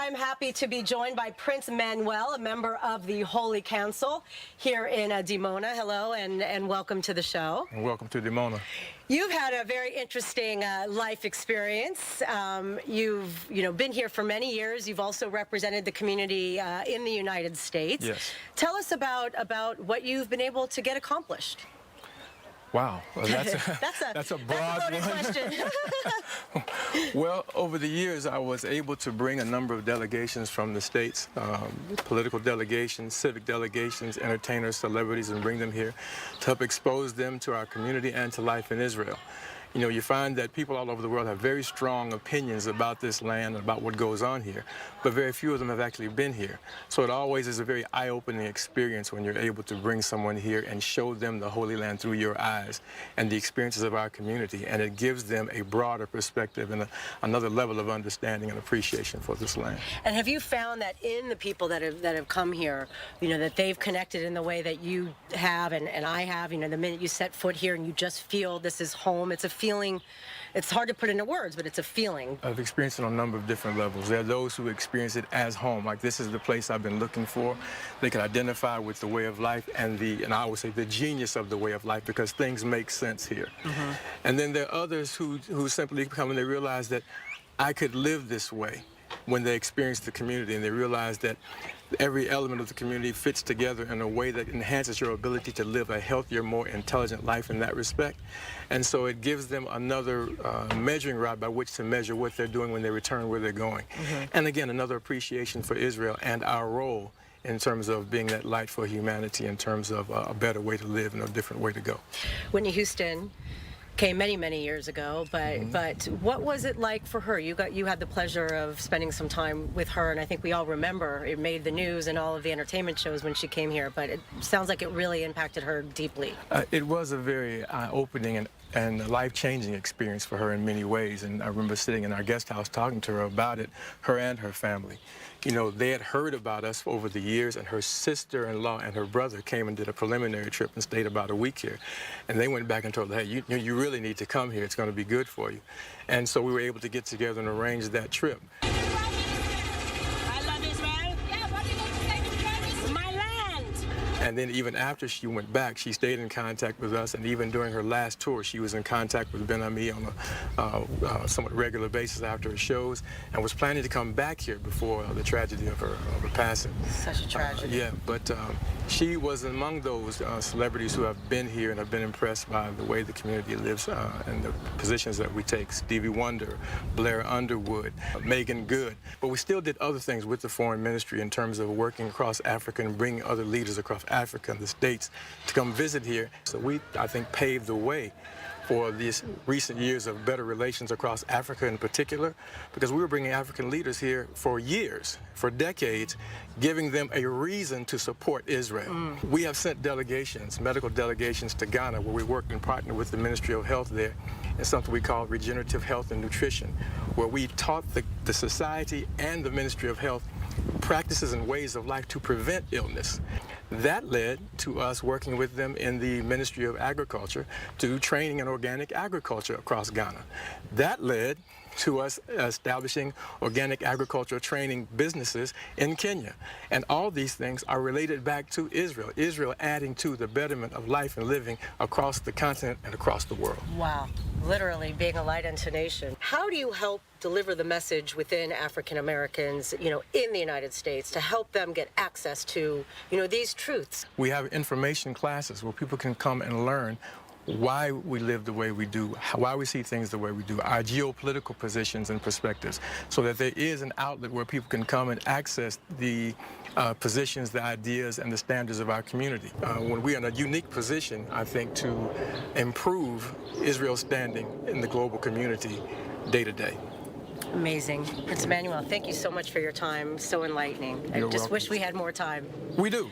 I'm happy to be joined by Prince Manuel, a member of the Holy Council here in Dimona. Hello and welcome to the show. And welcome to Dimona. You've had a very interesting life experience. You've been here for many years. You've also represented the community in the United States. Yes. Tell us about what you've been able to get accomplished. Wow, well, that's a broad loaded question. Well, over the years, I was able to bring a number of delegations from the states, political delegations, civic delegations, entertainers, celebrities, and bring them here to help expose them to our community and to life in Israel. You know, you find that people all over the world have very strong opinions about this land and about what goes on here, but very few of them have actually been here. So it always is a very eye-opening experience when you're able to bring someone here and show them the Holy Land through your eyes and the experiences of our community, and it gives them a broader perspective and another level of understanding and appreciation for this land. And have you found that in the people that have come here, that they've connected in the way that you have and I have, the minute you set foot here and you just feel this is home, it's a feeling, it's hard to put into words, but it's a feeling. I've experienced it on a number of different levels. There are those who experience it as home, like this is the place I've been looking for. They can identify with the way of life and I would say the genius of the way of life, because things make sense here. Mm-hmm. And then there are others who simply come and they realize that I could live this way when they experience the community, and they realize that every element of the community fits together in a way that enhances your ability to live a healthier, more intelligent life in that respect. And so it gives them another measuring rod by which to measure what they're doing when they return where they're going. Mm-hmm. And again, another appreciation for Israel and our role in terms of being that light for humanity, in terms of a better way to live and a different way to go. Whitney Houston came many years ago, but what was it like for her? You had the pleasure of spending some time with her, and I think we all remember it made the news and all of the entertainment shows when she came here, but it sounds like it really impacted her deeply. It was a very eye-opening and life-changing experience for her in many ways, and I remember sitting in our guest house talking to her about it, her and her family. They had heard about us over the years, and her sister-in-law and her brother came and did a preliminary trip and stayed about a week here. And they went back and told her, hey, you really need to come here. It's going to be good for you. And so we were able to get together and arrange that trip. And then even after she went back, she stayed in contact with us, and even during her last tour, she was in contact with Ben Ami on a somewhat regular basis after her shows, and was planning to come back here before the tragedy of her passing. Such a tragedy. Yeah, but she was among those celebrities who have been here and have been impressed by the way the community lives and the positions that we take. Stevie Wonder, Blair Underwood, Megan Good. But we still did other things with the foreign ministry in terms of working across Africa and bringing other leaders across Africa and the States to come visit here. So we, I think, paved the way for these recent years of better relations across Africa in particular, because we were bringing African leaders here for years, for decades, giving them a reason to support Israel. We have sent delegations, medical delegations to Ghana, where we worked and partnered with the Ministry of Health there in something we call regenerative health and nutrition, where we taught the society and the Ministry of Health practices and ways of life to prevent illness. That led to us working with them in the Ministry of Agriculture to do training in organic agriculture across Ghana. That led to us establishing organic agriculture training businesses in Kenya. And all these things are related back to Israel. Israel adding to the betterment of life and living across the continent and across the world. Wow, literally being a light unto nation. How do you help deliver the message within African Americans, in the United States, to help them get access to, these truths? We have information classes where people can come and learn why we live the way we do, why we see things the way we do, our geopolitical positions and perspectives, so that there is an outlet where people can come and access the positions, the ideas, and the standards of our community. When we're in a unique position, I think, to improve Israel's standing in the global community day to day. Amazing. Prince Manuel, thank you so much for your time. So enlightening. I just wish we had more time. We do.